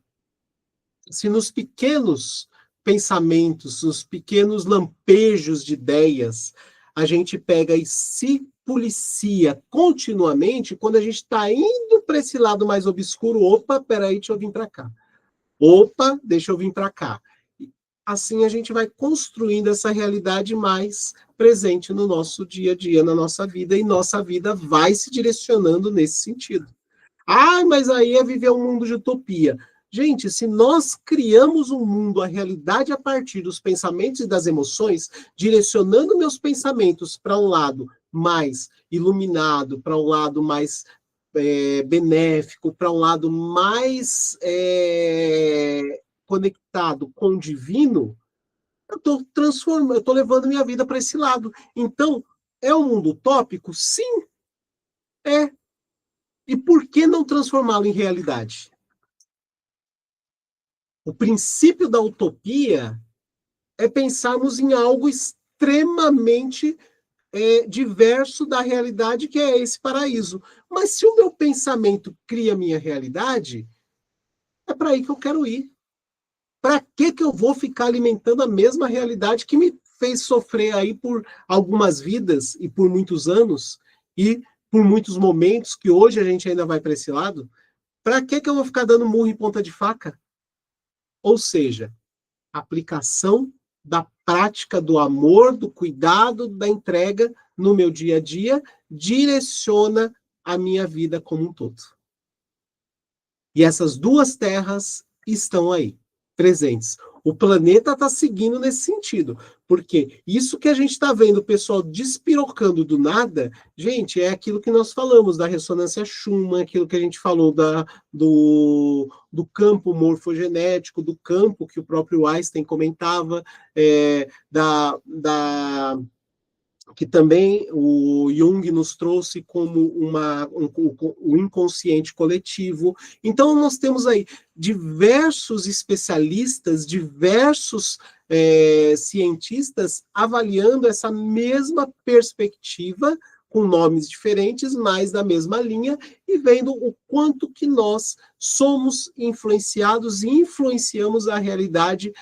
se nos pequenos pensamentos, nos pequenos lampejos de ideias, a gente pega e se policia continuamente, quando a gente está indo para esse lado mais obscuro, opa, peraí, deixa eu vir para cá. Opa, deixa eu vir para cá. Assim a gente vai construindo essa realidade mais presente no nosso dia a dia, na nossa vida, e nossa vida vai se direcionando nesse sentido. Ah, mas aí é viver um mundo de utopia. Gente, se nós criamos um mundo, a realidade a partir dos pensamentos e das emoções, direcionando meus pensamentos para um lado mais iluminado, para um lado mais benéfico, para um lado mais conectado com o divino, eu estou transformando, eu estou levando minha vida para esse lado. Então, é um mundo utópico? Sim, é. E por que não transformá-lo em realidade? O princípio da utopia é pensarmos em algo extremamente diverso da realidade, que é esse paraíso. Mas se o meu pensamento cria a minha realidade, é para aí que eu quero ir. Para que eu vou ficar alimentando a mesma realidade que me fez sofrer aí por algumas vidas e por muitos anos e por muitos momentos que hoje a gente ainda vai para esse lado? Para que eu vou ficar dando murro em ponta de faca? Ou seja, aplicação da prática do amor, do cuidado, da entrega no meu dia a dia, direciona a minha vida como um todo. E essas duas terras estão aí, presentes. O planeta está seguindo nesse sentido, porque isso que a gente está vendo o pessoal despirocando do nada, gente, é aquilo que nós falamos da ressonância Schumann, aquilo que a gente falou do campo morfogenético, do campo que o próprio Einstein comentava, que também o Jung nos trouxe como o inconsciente coletivo. Então, nós temos aí diversos especialistas, diversos cientistas avaliando essa mesma perspectiva, com nomes diferentes, mas da mesma linha, e vendo o quanto que nós somos influenciados e influenciamos a realidade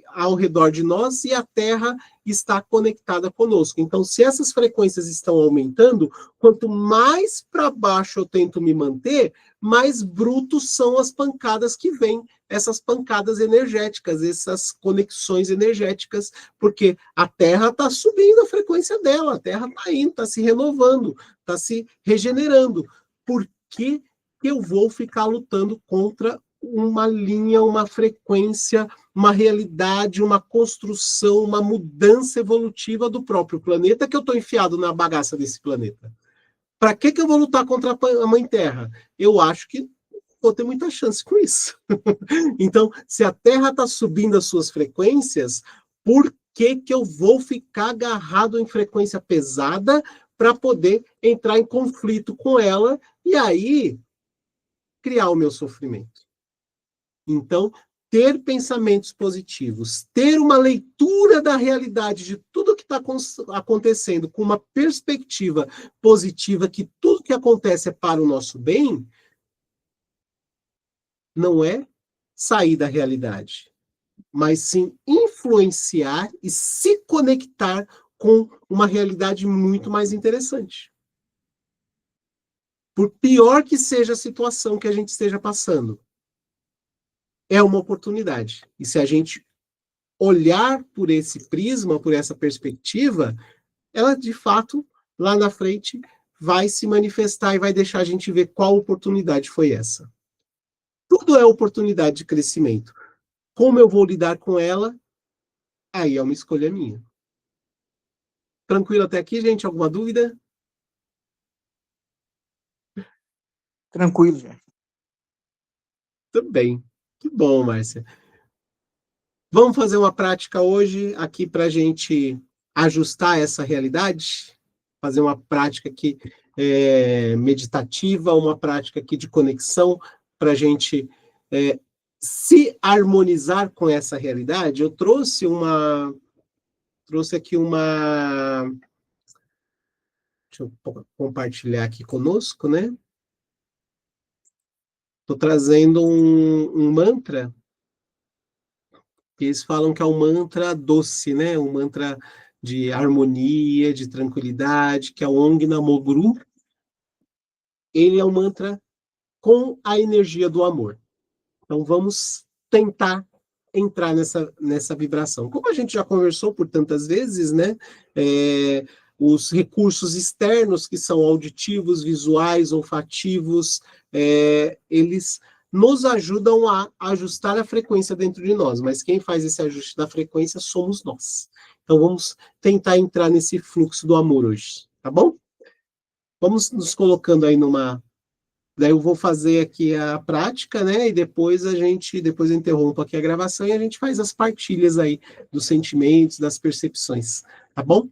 ao redor de nós, e a Terra está conectada conosco. Então, se essas frequências estão aumentando, quanto mais para baixo eu tento me manter, mais brutos são as pancadas que vêm, essas pancadas energéticas, essas conexões energéticas, porque a Terra está subindo a frequência dela, a Terra está indo, está se renovando, está se regenerando. Por que eu vou ficar lutando contra uma linha, uma frequência, uma realidade, uma construção, uma mudança evolutiva do próprio planeta, que eu estou enfiado na bagaça desse planeta? Para que eu vou lutar contra a Mãe Terra? Eu acho que vou ter muita chance com isso. Então, se a Terra está subindo as suas frequências, por que eu vou ficar agarrado em frequência pesada para poder entrar em conflito com ela e aí criar o meu sofrimento? Então, ter pensamentos positivos, ter uma leitura da realidade de tudo que está acontecendo com uma perspectiva positiva, que tudo que acontece é para o nosso bem, não é sair da realidade, mas sim influenciar e se conectar com uma realidade muito mais interessante. Por pior que seja a situação que a gente esteja passando, é uma oportunidade. E se a gente olhar por esse prisma, por essa perspectiva, ela, de fato, lá na frente, vai se manifestar e vai deixar a gente ver qual oportunidade foi essa. Tudo é oportunidade de crescimento. Como eu vou lidar com ela, aí é uma escolha minha. Tranquilo até aqui, gente? Alguma dúvida? Tranquilo, já. Tudo bem. Que bom, Márcia. Vamos fazer uma prática hoje aqui para a gente ajustar essa realidade? Fazer uma prática aqui meditativa, uma prática aqui de conexão para a gente se harmonizar com essa realidade. Eu trouxe aqui uma... Deixa eu compartilhar aqui conosco, né? Estou trazendo um mantra, que eles falam que é um mantra doce, né? Um mantra de harmonia, de tranquilidade, que é o Om Namah Guru. Ele é um mantra com a energia do amor. Então, vamos tentar entrar nessa vibração. Como a gente já conversou por tantas vezes, né? Os recursos externos, que são auditivos, visuais, olfativos, eles nos ajudam a ajustar a frequência dentro de nós, mas quem faz esse ajuste da frequência somos nós. Então, vamos tentar entrar nesse fluxo do amor hoje, tá bom? Vamos nos colocando aí numa... Daí eu vou fazer aqui a prática, né? E depois eu interrompo aqui a gravação e a gente faz as partilhas aí dos sentimentos, das percepções, tá bom?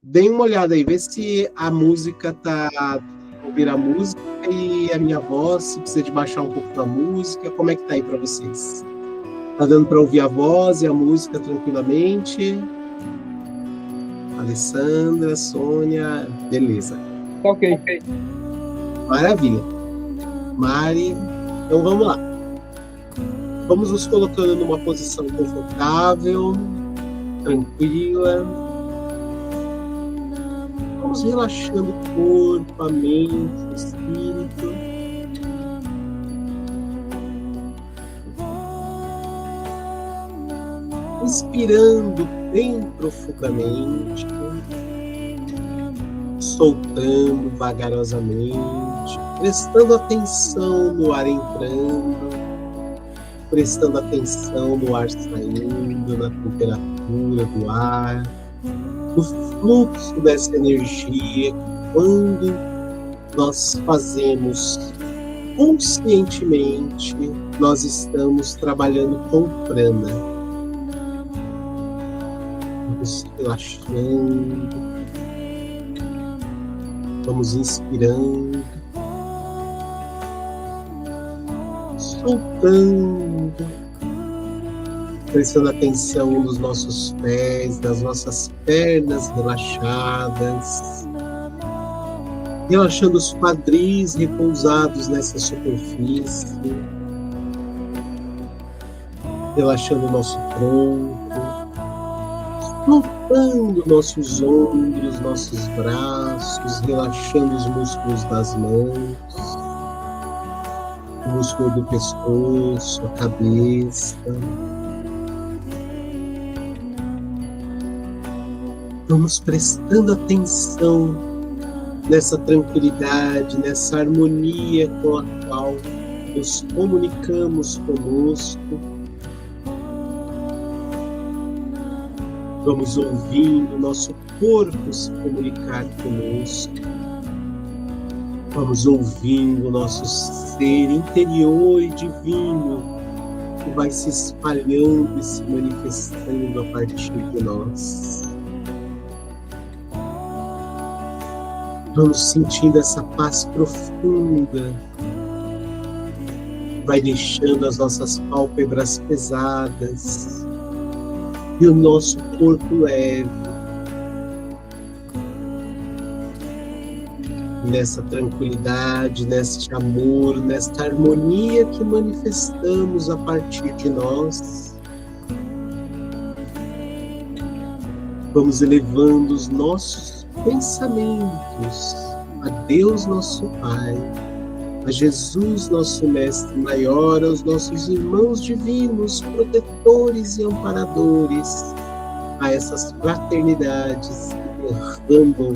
Deem uma olhada aí, vê se a música tá... Ouvir a música e a minha voz, se precisa de baixar um pouco da música, como é que tá aí para vocês? Tá dando para ouvir a voz e a música tranquilamente? Alessandra, Sônia, beleza. Ok. Maravilha. Mari, então vamos lá. Vamos nos colocando numa posição confortável, tranquila. Vamos relaxando o corpo, a mente, o espírito. Inspirando bem profundamente, soltando vagarosamente, prestando atenção no ar entrando, prestando atenção no ar saindo, na temperatura do ar, no fluxo dessa energia. Quando nós fazemos conscientemente, nós estamos trabalhando com prana. Vamos relaxando, vamos inspirando, soltando, prestando atenção nos nossos pés, nas nossas pernas relaxadas, relaxando os quadris repousados nessa superfície, relaxando o nosso tronco, flutuando nossos ombros, nossos braços, relaxando os músculos das mãos, o músculo do pescoço, a cabeça. Vamos prestando atenção nessa tranquilidade, nessa harmonia com a qual nos comunicamos conosco. Vamos ouvindo nosso corpo se comunicar conosco. Vamos ouvindo nosso ser interior e divino que vai se espalhando e se manifestando a partir de nós. Vamos sentindo essa paz profunda. Vai deixando as nossas pálpebras pesadas e o nosso corpo leve. Nessa tranquilidade, neste amor, nesta harmonia que manifestamos a partir de nós, vamos elevando os nossos pensamentos a Deus nosso Pai, a Jesus nosso Mestre Maior, aos nossos irmãos divinos, protetores e amparadores, a essas fraternidades que derramam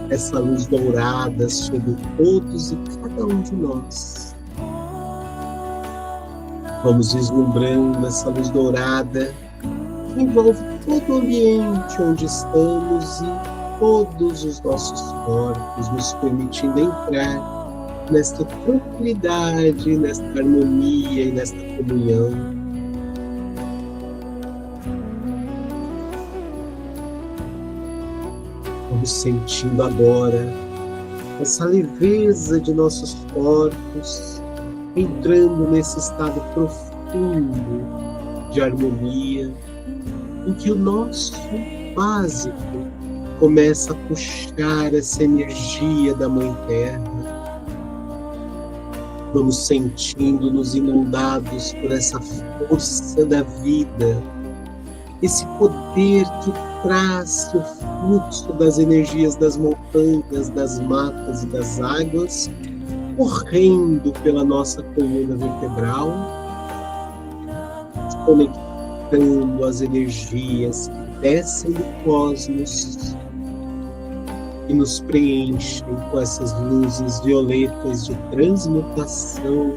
essa luz dourada sobre todos e cada um de nós. Vamos vislumbrando essa luz dourada que envolve todo o ambiente onde estamos e todos os nossos corpos, nos permitindo entrar nesta tranquilidade, nesta harmonia e nesta comunhão. Vamos sentindo agora essa leveza de nossos corpos, entrando nesse estado profundo de harmonia, em que o nosso básico começa a puxar essa energia da Mãe Terra. Vamos sentindo-nos inundados por essa força da vida, esse poder que traz o fluxo das energias das montanhas, das matas e das águas, correndo pela nossa coluna vertebral, conectando as energias que descem do cosmos e nos preenchem com essas luzes violetas de transmutação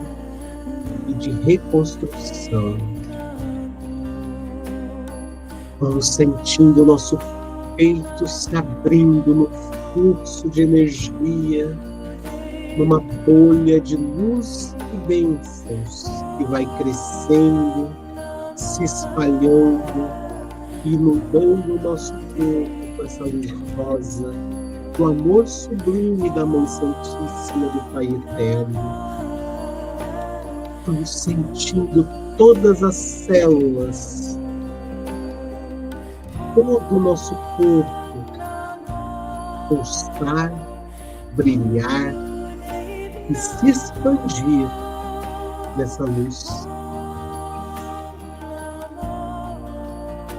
e de reconstrução. Vamos sentindo o nosso peito se abrindo no fluxo de energia, numa bolha de luz e bênçãos que vai crescendo, se espalhando, inundando o nosso corpo com essa luz rosa, do amor sublime da Mãe Santíssima do Pai Eterno. Vamos sentindo todas as células, todo o nosso corpo pulsar, brilhar e se expandir nessa luz.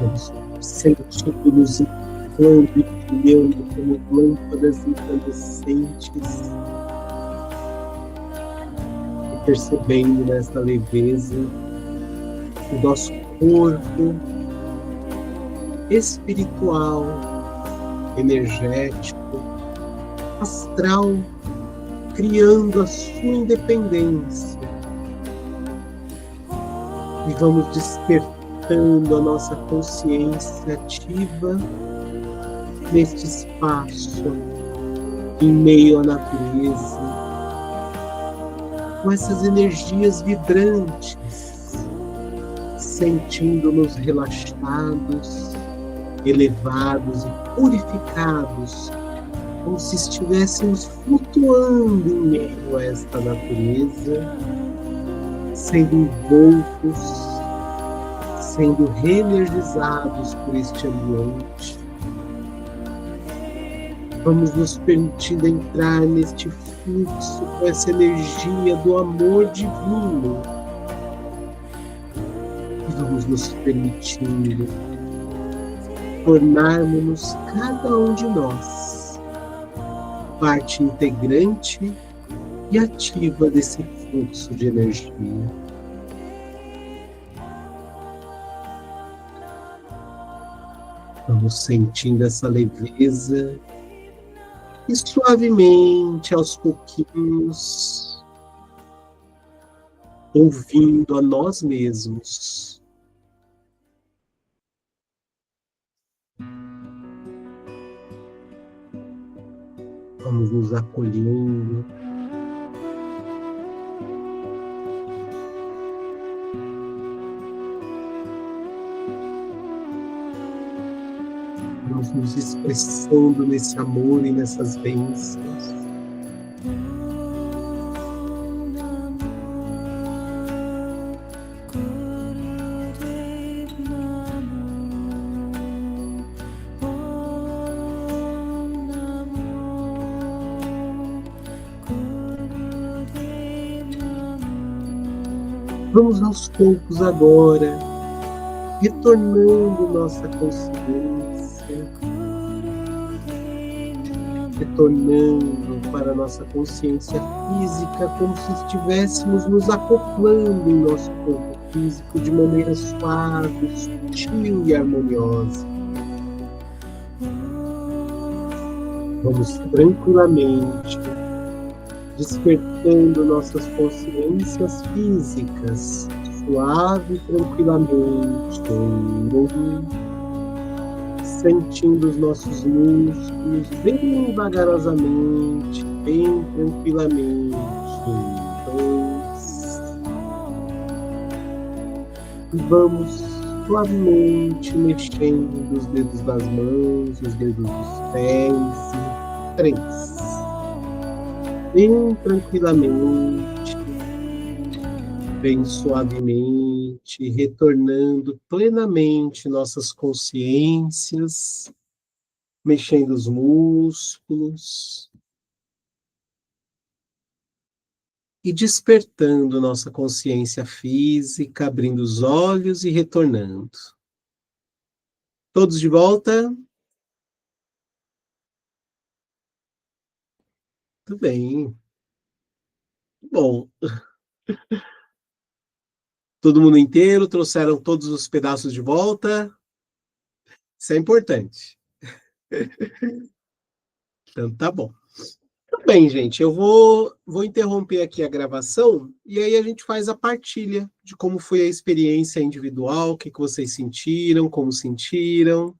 Vamos sentindo-nos inflando e brilhando como lâmpadas incandescentes e percebendo nessa leveza o nosso corpo espiritual, energético, astral, criando a sua independência. E vamos despertando a nossa consciência ativa neste espaço, em meio à natureza, com essas energias vibrantes, sentindo-nos relaxados, elevados e purificados, como se estivéssemos flutuando em meio a esta natureza, sendo envoltos, sendo reenergizados por este ambiente. Vamos nos permitindo entrar neste fluxo com essa energia do amor divino. E vamos nos permitindo tornarmos cada um de nós parte integrante e ativa desse fluxo de energia. Vamos sentindo essa leveza e suavemente, aos pouquinhos, ouvindo a nós mesmos. Vamos nos acolhendo. Vamos nos expressando nesse amor e nessas bênçãos. Vamos aos poucos agora, retornando nossa consciência, retornando para a nossa consciência física, como se estivéssemos nos acoplando em nosso corpo físico de maneira suave, sutil e harmoniosa. Vamos tranquilamente despertando nossas consciências físicas, suave e tranquilamente, sentindo os nossos músculos bem vagarosamente, bem tranquilamente. 2. E vamos suavemente mexendo os dedos das mãos, os dedos dos pés. 3. Bem tranquilamente, bem suavemente, retornando plenamente nossas consciências, mexendo os músculos e despertando nossa consciência física, abrindo os olhos e retornando. Todos de volta? Tudo bem. Bom. Todo mundo inteiro? Trouxeram todos os pedaços de volta? Isso é importante. Então, tá bom. Tudo bem, gente. Eu vou interromper aqui a gravação e aí a gente faz a partilha de como foi a experiência individual, o que vocês sentiram, como sentiram.